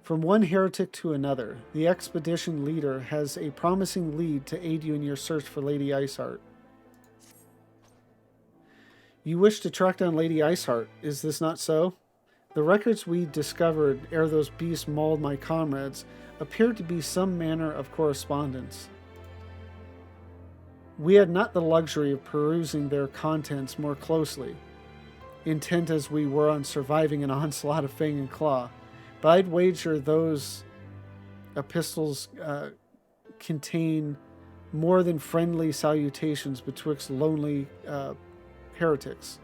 From one heretic to another, the expedition leader has a promising lead to aid you in your search for Lady Iceheart. You wish to track down Lady Iceheart, is this not so? The records we discovered ere those beasts mauled my comrades appeared to be some manner of correspondence. We had not the luxury of perusing their contents more closely, intent as we were on surviving an onslaught of fang and claw, but I'd wager those epistles contain more than friendly salutations betwixt lonely heretics.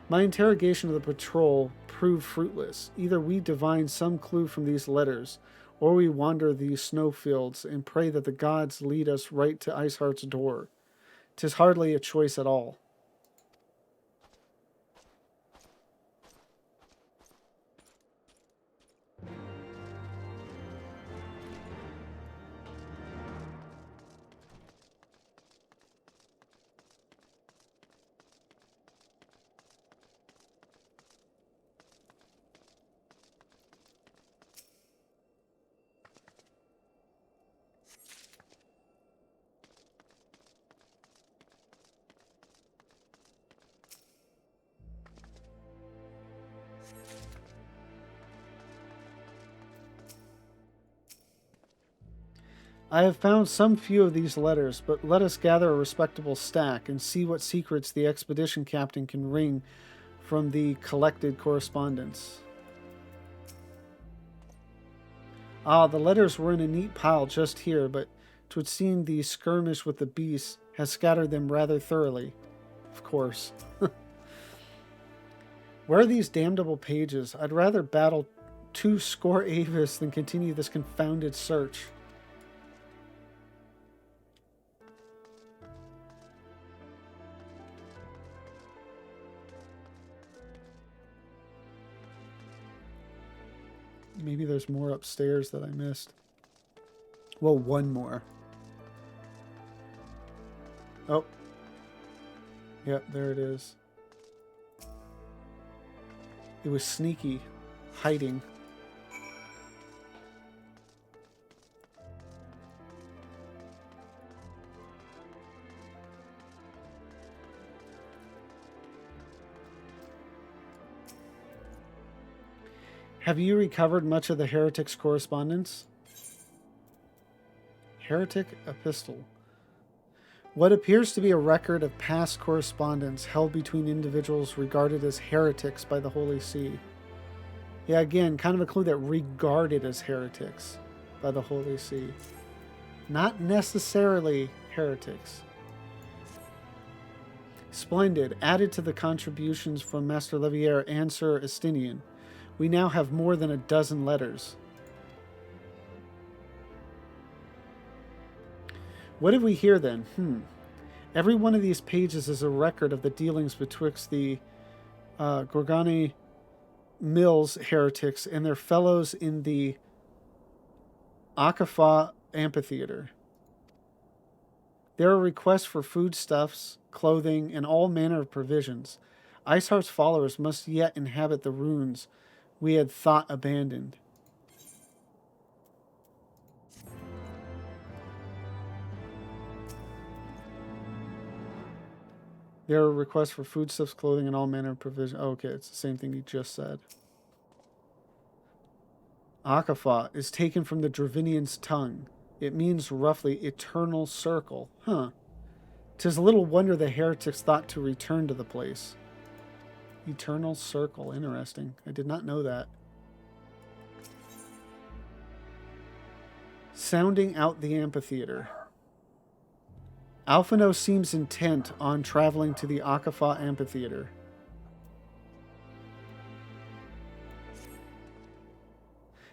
My interrogation of the patrol proved fruitless. Either we divine some clue from these letters, or we wander these snowfields and pray that the gods lead us right to Iceheart's door. 'Tis hardly a choice at all. I have found some few of these letters, but let us gather a respectable stack and see what secrets the expedition captain can wring from the collected correspondence. Ah, the letters were in a neat pile just here, but 'twould seem the skirmish with the beasts has scattered them rather thoroughly. Of course. Where are these damnable pages? I'd rather battle 2 Avis than continue this confounded search. Maybe there's more upstairs that I missed. Well, one more. Oh. Yep, there it is. It was sneaky, hiding. Have you recovered much of the heretic's correspondence? Heretic epistle. What appears to be a record of past correspondence held between individuals regarded as heretics by the Holy See. Yeah, again, kind of a clue that regarded as heretics by the Holy See. Not necessarily heretics. Splendid. Added to the contributions from Master Levier and Sir Estinian, we now have more than a dozen letters. What have we here then? Every one of these pages is a record of the dealings betwixt the Gorgani Mills heretics and their fellows in the Akafa amphitheater. There are requests for foodstuffs, clothing, and all manner of provisions. Iceheart's followers must yet inhabit the ruins we had thought abandoned. There are requests for foodstuffs, clothing, and all manner of provision. Oh, okay, it's the same thing he just said. Akafa is taken from the Dravinian's tongue. It means roughly eternal circle. 'Tis little wonder the heretics thought to return to the place. Eternal circle. Interesting. I did not know that. Sounding out the amphitheater. Alphino seems intent on traveling to the Akafa amphitheater.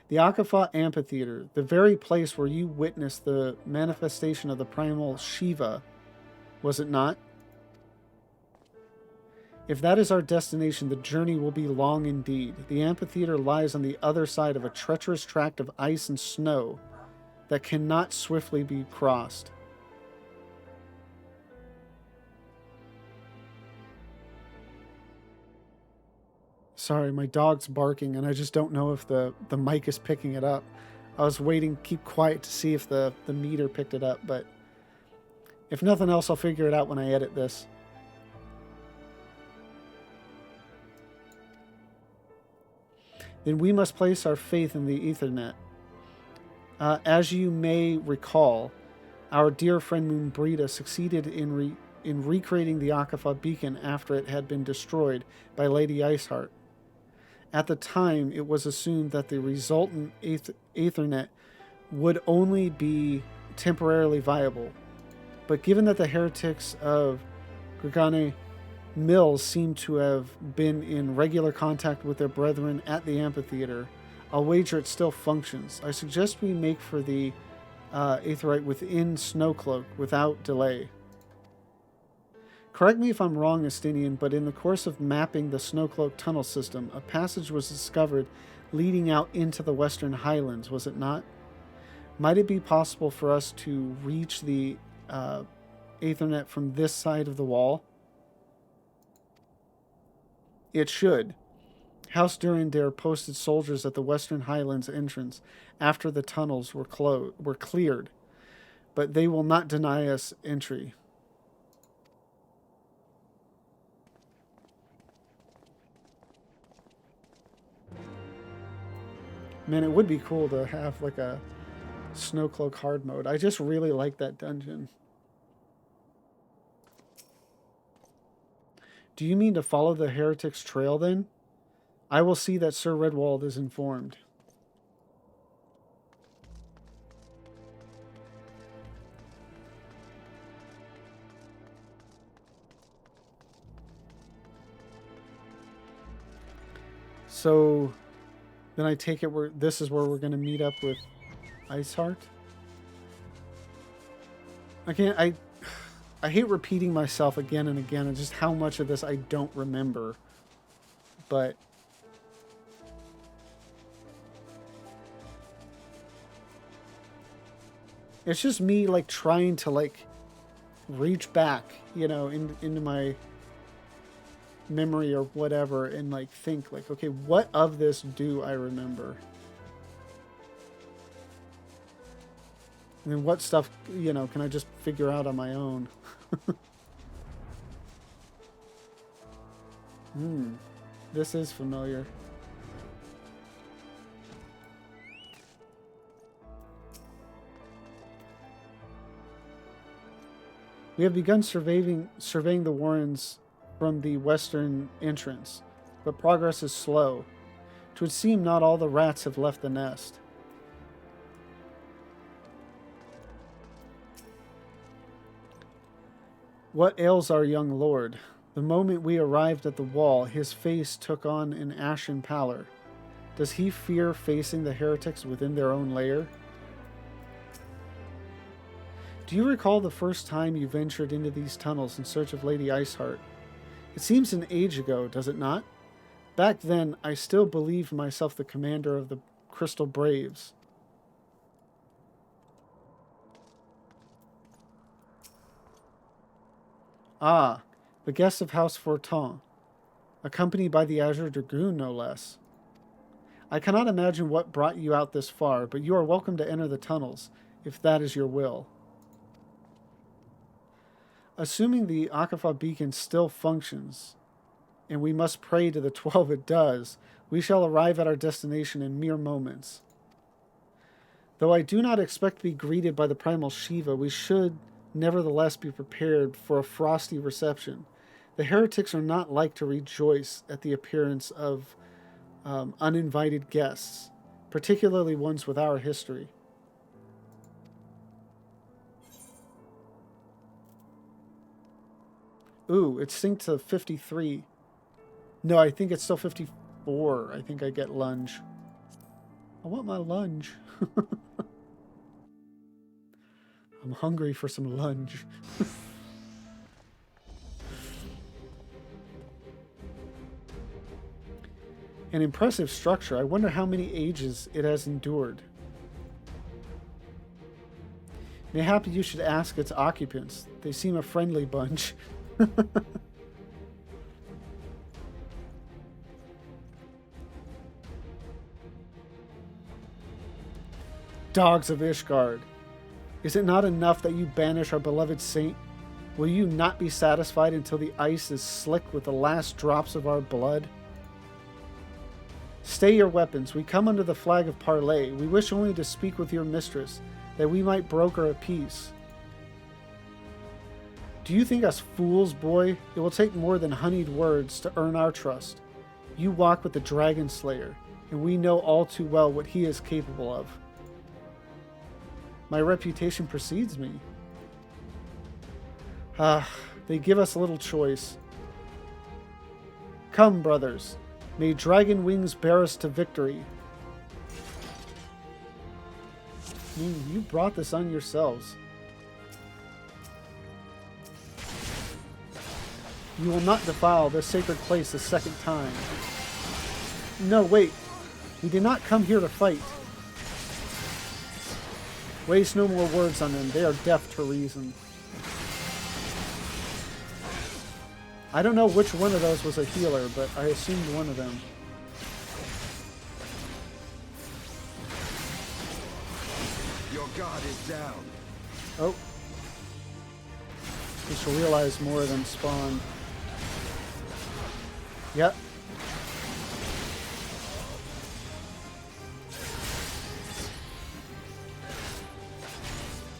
The Akafa amphitheater, the very place where you witnessed the manifestation of the primal Shiva, was it not? If that is our destination, the journey will be long indeed. The amphitheater lies on the other side of a treacherous tract of ice and snow that cannot swiftly be crossed. Sorry, my dog's barking, and I just don't know if the mic is picking it up. I was waiting, keep quiet to see if the meter picked it up, but if nothing else, I'll figure it out when I edit this. Then we must place our faith in the Ethernet. As you may recall, our dear friend Moonbrita succeeded in recreating the Akafah beacon after it had been destroyed by Lady Iceheart. At the time, it was assumed that the resultant Ethernet would only be temporarily viable. But given that the heretics of Gregane Mills seem to have been in regular contact with their brethren at the amphitheater, I'll wager it still functions. I suggest we make for the Aetherite within Snowcloak without delay. Correct me if I'm wrong, Estinian, but in the course of mapping the Snowcloak tunnel system, a passage was discovered leading out into the Western Highlands, was it not? Might it be possible for us to reach the Aethernet from this side of the wall? It should. House Durandare posted soldiers at the Western Highlands entrance after the tunnels were cleared, but they will not deny us entry. Man, it would be cool to have like a Snowcloak hard mode. I just really like that dungeon. Do you mean to follow the heretic's trail then? I will see that Sir Redwald is informed. So then I take it this is where we're going to meet up with Iceheart. I hate repeating myself again and again, and just how much of this I don't remember. But it's just me like trying to like reach back, you know, into my memory or whatever, and like think like, okay, what of this do I remember? And then what stuff, you know, can I just figure out on my own? This is familiar. We have begun surveying the warrens from the western entrance, but progress is slow. It would seem not all the rats have left the nest. What ails our young lord? The moment we arrived at the wall, his face took on an ashen pallor. Does he fear facing the heretics within their own lair? Do you recall the first time you ventured into these tunnels in search of Lady Iceheart? It seems an age ago, does it not? Back then, I still believed myself the commander of the Crystal Braves. Ah, the guests of House Fortin, accompanied by the Azure Dragoon, no less. I cannot imagine what brought you out this far, but you are welcome to enter the tunnels, if that is your will. Assuming the Akafah beacon still functions, and we must pray to the 12 it does, we shall arrive at our destination in mere moments. Though I do not expect to be greeted by the primal Shiva, we should nevertheless be prepared for a frosty reception. The heretics are not like to rejoice at the appearance of uninvited guests, particularly ones with our history. Ooh, it's synced to 53. No, I think it's still 54. I think I get lunge. I want my lunge. I'm hungry for some lunge. An impressive structure. I wonder how many ages it has endured. Mayhap you should ask its occupants. They seem a friendly bunch. dogs of Ishgard! Is it not enough that you banish our beloved saint? Will you not be satisfied until the ice is slick with the last drops of our blood? Stay your weapons. We come under the flag of parley. We wish only to speak with your mistress, that we might broker a peace. Do you think us fools, boy? It will take more than honeyed words to earn our trust. You walk with the Dragon Slayer, and we know all too well what he is capable of. My reputation precedes me. They give us little choice. Come, brothers. May dragon wings bear us to victory. You brought this on yourselves. You will not defile this sacred place a second time. No, wait. We did not come here to fight. Waste no more words on them. They are deaf to reason. I don't know which one of those was a healer, but I assumed one of them. Your guard is down. Oh. We shall realize more of them spawned. Yep.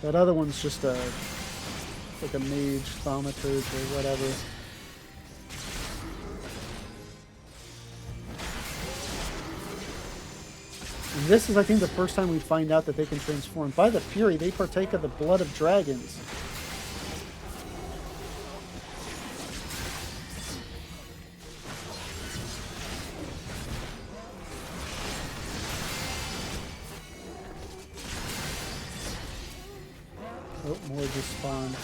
That other one's just like a mage thaumaturge or whatever. And this is, I think, the first time we find out that they can transform. By the Fury, they partake of the blood of dragons. Oh, more just spawned.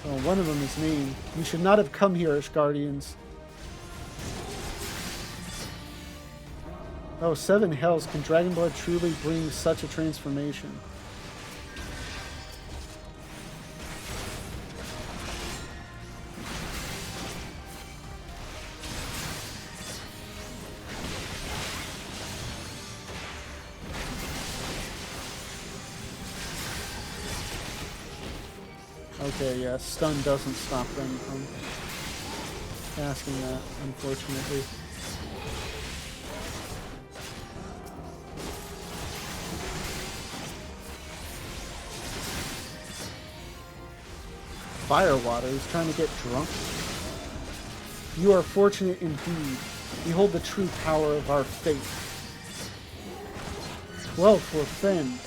Oh, one of them is me. You should not have come here, Ishgardians. Oh, 7 hells. Can Dragonblood truly bring such a transformation? Okay, yeah, stun doesn't stop them from casting that, unfortunately. Firewater, he's trying to get drunk. You are fortunate indeed. Behold the true power of our faith. Well, for Fen.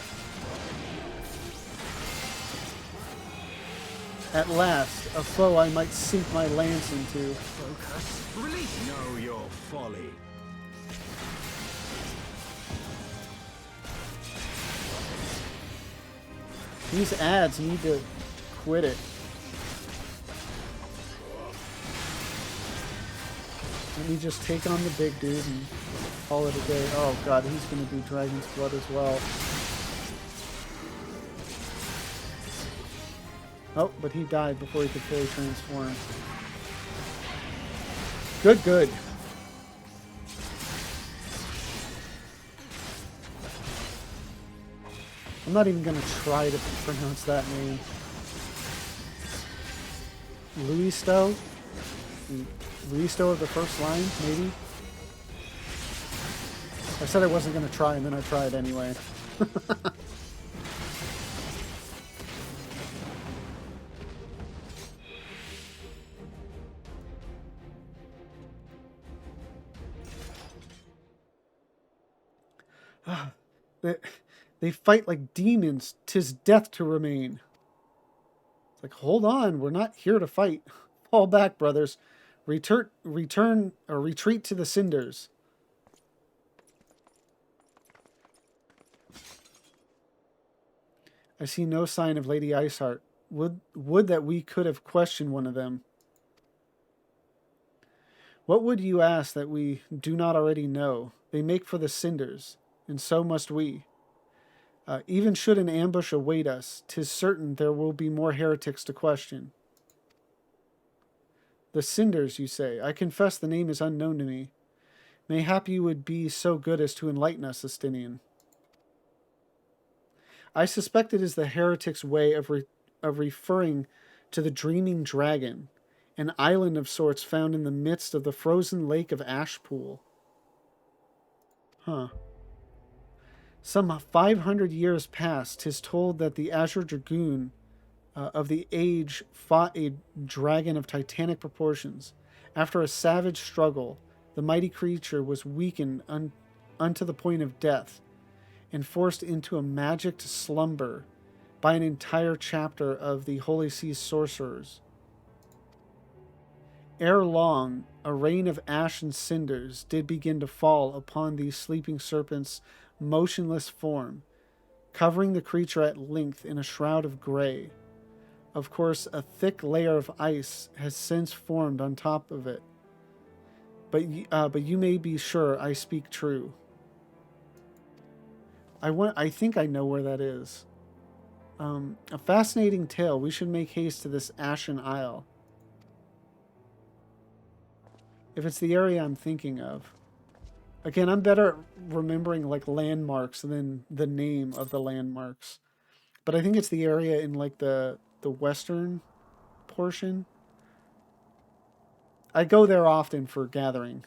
At last, a foe I might sink my lance into. Focus. Release. Know your folly. These ads need to quit it. Let me just take on the big dude and call it a day. Oh god, he's going to be Dragon's Blood as well. Oh, but he died before he could fully transform. Good, good. I'm not even going to try to pronounce that name. Luisto? Luisto of the first line, maybe? I said I wasn't going to try, and then I tried anyway. They fight like demons. 'Tis death to remain. It's like, hold on, we're not here to fight. Fall back, brothers. Retreat to the cinders. I see no sign of Lady Iceheart. Would that we could have questioned one of them. What would you ask that we do not already know? They make for the cinders, and so must we. Even should an ambush await us, 'tis certain there will be more heretics to question. The cinders, you say. I confess the name is unknown to me. Mayhap you would be so good as to enlighten us, Estinian. I suspect it is the heretic's way of referring to the dreaming dragon, an island of sorts found in the midst of the frozen lake of Ashpool. Huh. Some 500 years past, 'tis told that the Azure Dragoon of the age fought a dragon of titanic proportions. After a savage struggle, the mighty creature was weakened unto the point of death and forced into a magicked slumber by an entire chapter of the Holy Sea's sorcerers. Ere long, a rain of ash and cinders did begin to fall upon the sleeping serpent's motionless form, covering the creature at length in a shroud of gray. Of course, a thick layer of ice has since formed on top of it. But you may be sure I speak true. I think I know where that is. A fascinating tale. We should make haste to this Ashen Isle. If it's the area I'm thinking of. Again, I'm better at remembering like landmarks than the name of the landmarks. But I think it's the area in like the western portion. I go there often for gathering.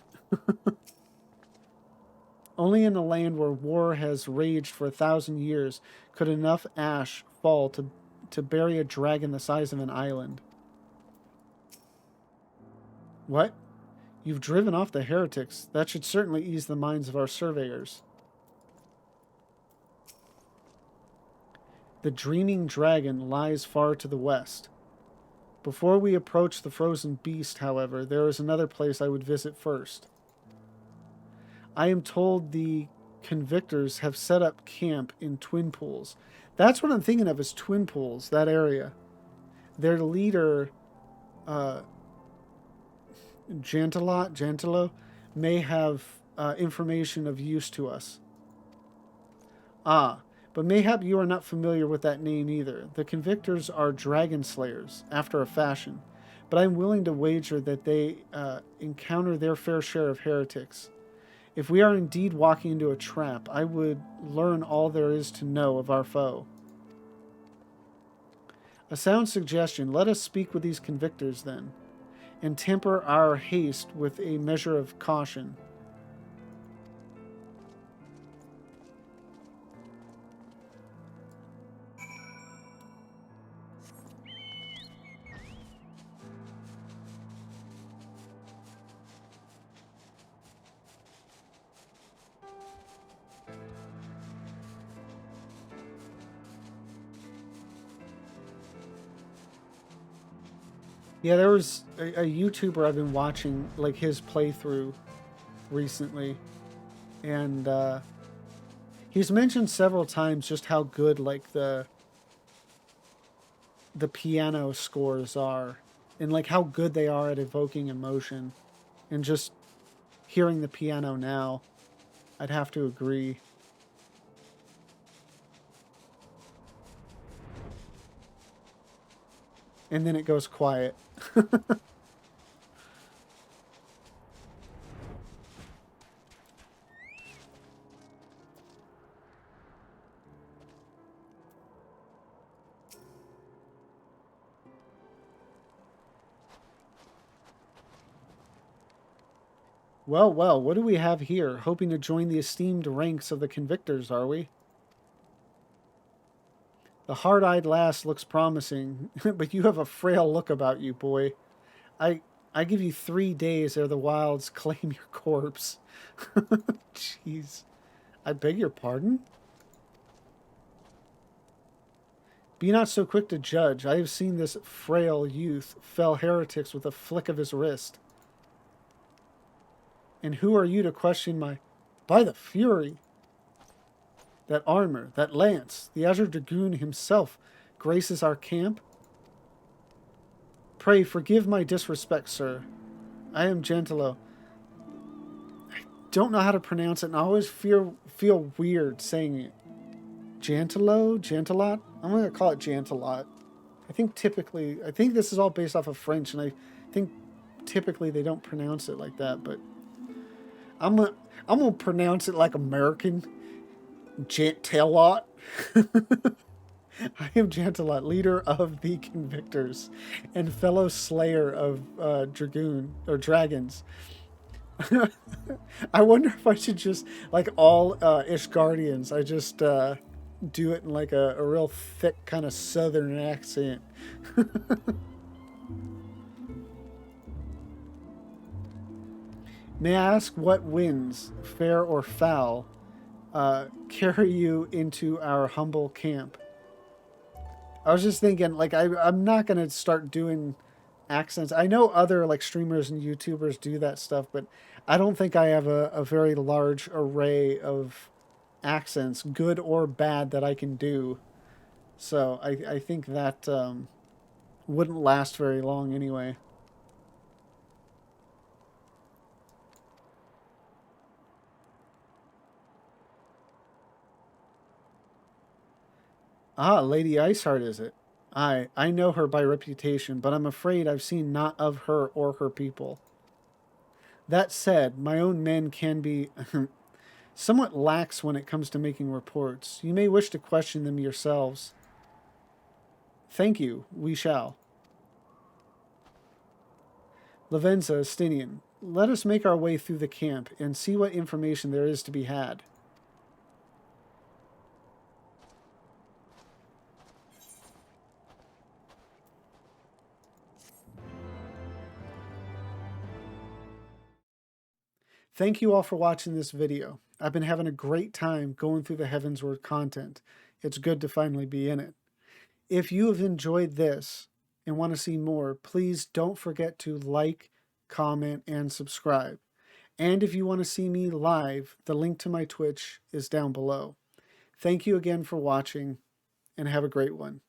Only in a land where war has raged for 1,000 years could enough ash fall to bury a dragon the size of an island. What? You've driven off the heretics. That should certainly ease the minds of our surveyors. The dreaming dragon lies far to the west. Before we approach the frozen beast, however, there is another place I would visit first. I am told the convictors have set up camp in Twin Pools. That's what I'm thinking of, is Twin Pools, that area. Their leader, Gentilo, may have information of use to us. Ah, but mayhap you are not familiar with that name either. The convictors are dragon slayers, after a fashion, but I am willing to wager that they encounter their fair share of heretics. If we are indeed walking into a trap, I would learn all there is to know of our foe. A sound suggestion. Let us speak with these convictors, then, and temper our haste with a measure of caution. Yeah, there was a YouTuber I've been watching, like his playthrough recently, and he's mentioned several times just how good like the piano scores are, and like how good they are at evoking emotion, and just hearing the piano now, I'd have to agree. And then it goes quiet. Well, well, what do we have here? Hoping to join the esteemed ranks of the convictors, are we? The hard-eyed lass looks promising, but you have a frail look about you, boy. I give you 3 days ere the wilds claim your corpse. Jeez. I beg your pardon? Be not so quick to judge. I have seen this frail youth fell heretics with a flick of his wrist. And who are you to question my... By the fury! That armor, that lance, the Azure Dragoon himself graces our camp. Pray forgive my disrespect, sir. I am Gentilo. I don't know how to pronounce it, and I always feel weird saying it. Gentilo? Gentilot? I'm going to call it Gentilot. I think this is all based off of French, and I think typically they don't pronounce it like that, but I'm gonna pronounce it like American. Jantalot. I am Jantalot, leader of the Convictors and fellow slayer of dragoon or dragons. I wonder if I should just like all Ishgardians. I just do it in like a real thick kind of southern accent. May I ask what winds, fair or foul, carry you into our humble camp? I was just thinking, like, I'm not gonna start doing accents. I know other like streamers and YouTubers do that stuff, but I don't think I have a very large array of accents, good or bad, that I can do. So I think that wouldn't last very long anyway. Ah, Lady Iceheart, is it? I know her by reputation, but I'm afraid I've seen not of her or her people. That said, my own men can be somewhat lax when it comes to making reports. You may wish to question them yourselves. Thank you, we shall. Lavenza, Estinian, let us make our way through the camp and see what information there is to be had. Thank you all for watching this video. I've been having a great time going through the Heavensward content. It's good to finally be in it. If you have enjoyed this and want to see more, please don't forget to like, comment, and subscribe. And if you want to see me live, the link to my Twitch is down below. Thank you again for watching, and have a great one.